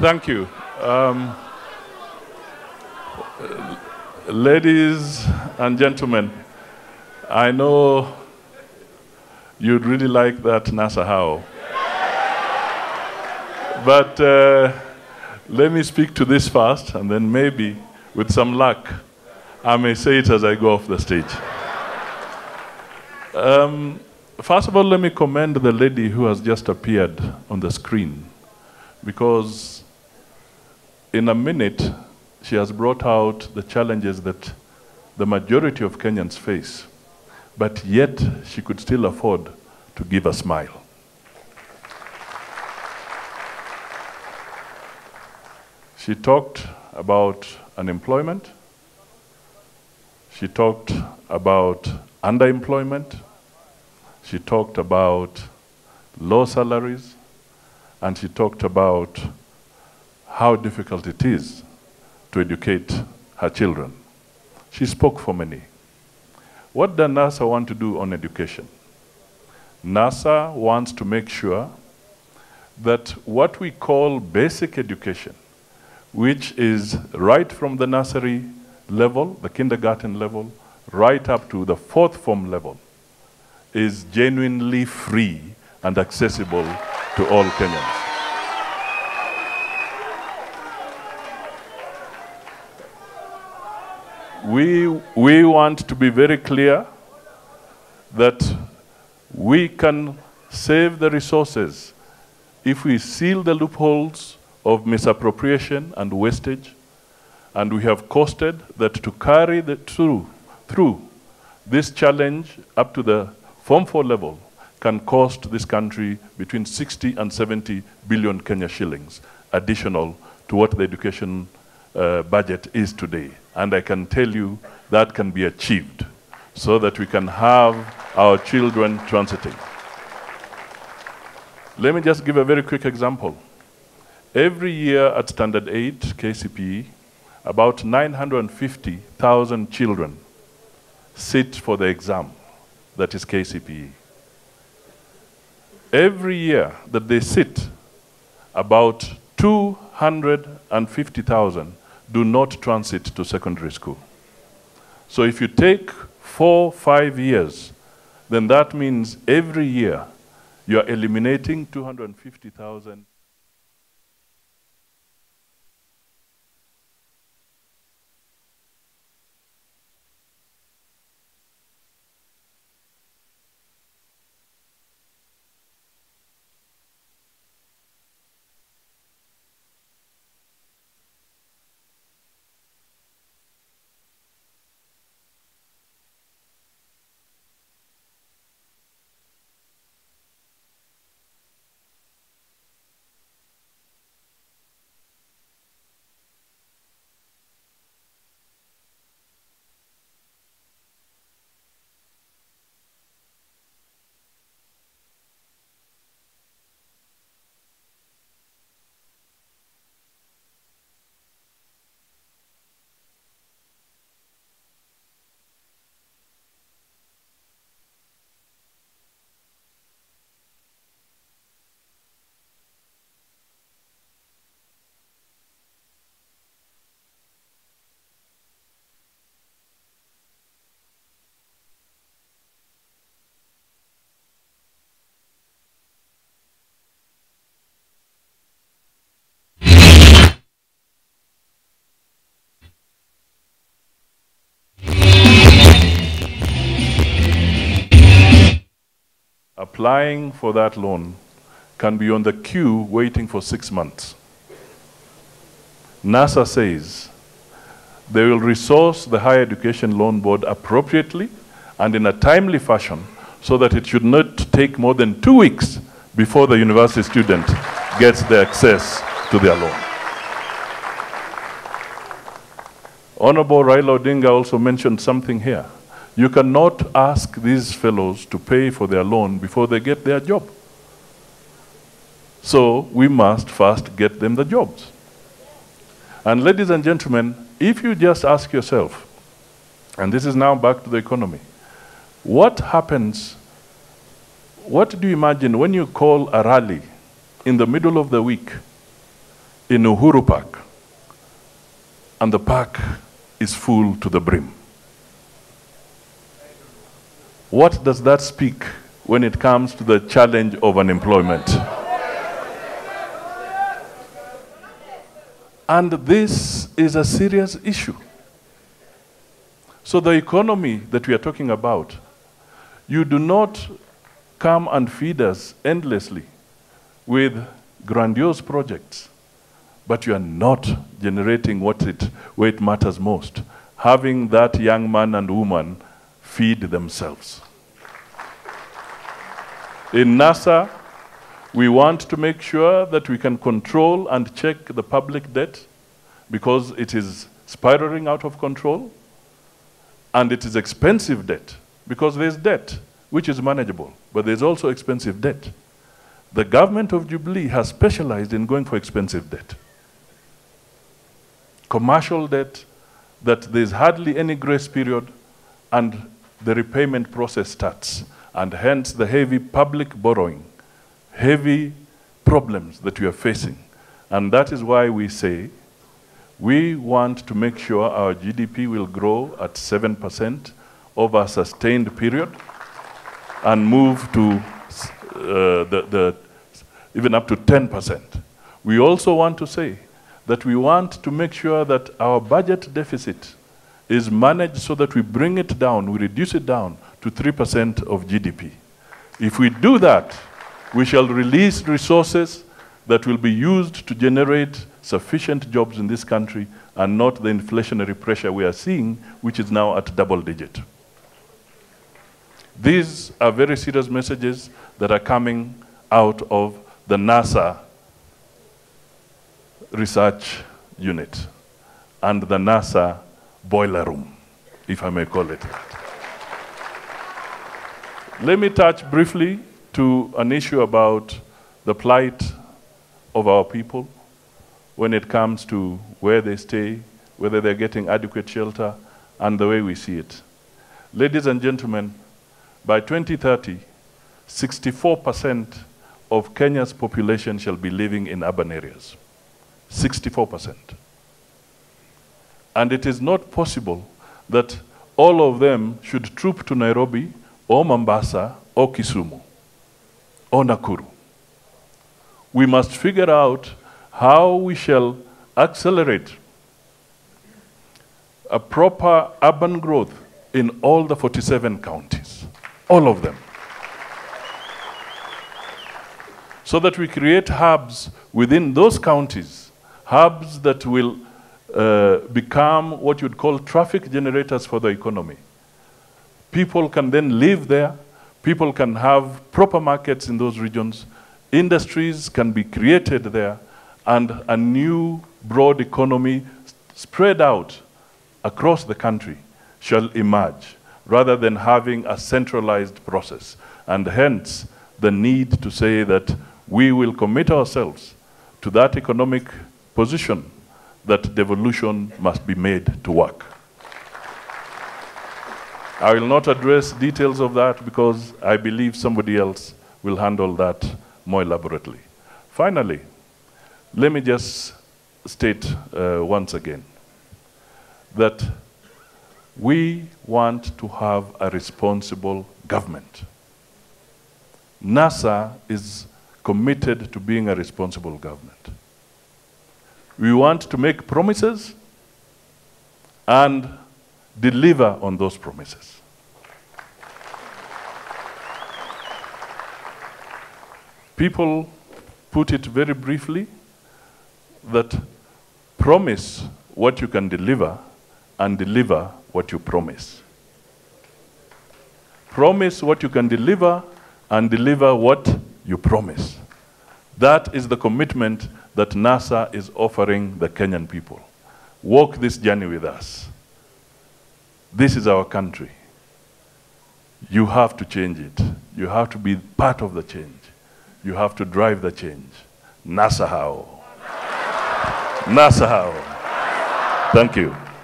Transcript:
Thank you. Ladies and gentlemen, I know you'd really like that NASA how. But let me speak to this first, and then maybe, with some luck, I may say it as I go off the stage. First of all, let me commend the lady who has just appeared on the screen, because in a minute, she has brought out the challenges that the majority of Kenyans face, but yet she could still afford to give a smile. She talked about unemployment. She talked about underemployment. She talked about low salaries. And she talked about how difficult it is to educate her children. She spoke for many. What does NASA want to do on education? NASA wants to make sure that what we call basic education, which is right from the nursery level, the kindergarten level, right up to the fourth form level, is genuinely free and accessible to all Kenyans. We want to be very clear that we can save the resources if we seal the loopholes of misappropriation and wastage, and we have costed that to carry through this challenge up to the Form 4 level can cost this country between 60 and 70 billion Kenya shillings, additional to what the education budget is today. And I can tell you that can be achieved so that we can have our children transiting. Let me just give a very quick example. Every year at Standard 8 KCPE, about 950,000 children sit for the exam that is KCPE. Every year that they sit, about 250,000 do not transit to secondary school. So if you take 4-5 years, then that means every year you are eliminating 250,000. Applying for that loan can be on the queue waiting for 6 months. NASA says they will resource the Higher Education Loan Board appropriately and in a timely fashion so that it should not take more than 2 weeks before the university student gets the access to their loan. Honorable Raila Odinga also mentioned something here. You cannot ask these fellows to pay for their loan before they get their job. So we must first get them the jobs. And ladies and gentlemen, if you just ask yourself, and this is now back to the economy, what happens, what do you imagine when you call a rally in the middle of the week in Uhuru Park, and the park is full to the brim. What does that speak when it comes to the challenge of unemployment? And this is a serious issue. So the economy that we are talking about, you do not come and feed us endlessly with grandiose projects, but you are not generating where it matters most, having that young man and woman feed themselves. In NASA, we want to make sure that we can control and check the public debt because it is spiraling out of control, and it is expensive debt because there's debt which is manageable, but there's also expensive debt. The government of Jubilee has specialized in going for expensive debt. Commercial debt that there's hardly any grace period and the repayment process starts, and hence the heavy public borrowing, heavy problems that we are facing. And that is why we say we want to make sure our GDP will grow at 7% over a sustained period and move to even up to 10%. We also want to say that we want to make sure that our budget deficit is managed so that we bring it down, we reduce it down to 3% of GDP. If we do that, we shall release resources that will be used to generate sufficient jobs in this country and not the inflationary pressure we are seeing, which is now at double digit. These are very serious messages that are coming out of the NASA research unit and the NASA boiler room, if I may call it that. Let me touch briefly to an issue about the plight of our people when it comes to where they stay, whether they're getting adequate shelter, and the way we see it. Ladies and gentlemen, by 2030, 64% of Kenya's population shall be living in urban areas. 64%. And it is not possible that all of them should troop to Nairobi or Mombasa or Kisumu or Nakuru. We must figure out how we shall accelerate a proper urban growth in all the 47 counties, all of them, so that we create hubs within those counties, hubs that will become what you'd call traffic generators for the economy. People can then live there, people can have proper markets in those regions, industries can be created there, and a new broad economy spread out across the country shall emerge, rather than having a centralized process. And hence, the need to say that we will commit ourselves to that economic position that devolution must be made to work. I will not address details of that because I believe somebody else will handle that more elaborately. Finally, let me just state once again that we want to have a responsible government. NASA is committed to being a responsible government. We want to make promises and deliver on those promises. People put it very briefly that promise what you can deliver and deliver what you promise. Promise what you can deliver and deliver what you promise. That is the commitment that NASA is offering the Kenyan people. Walk this journey with us. This is our country. You have to change it. You have to be part of the change. You have to drive the change. NASA how? NASA how? Thank you.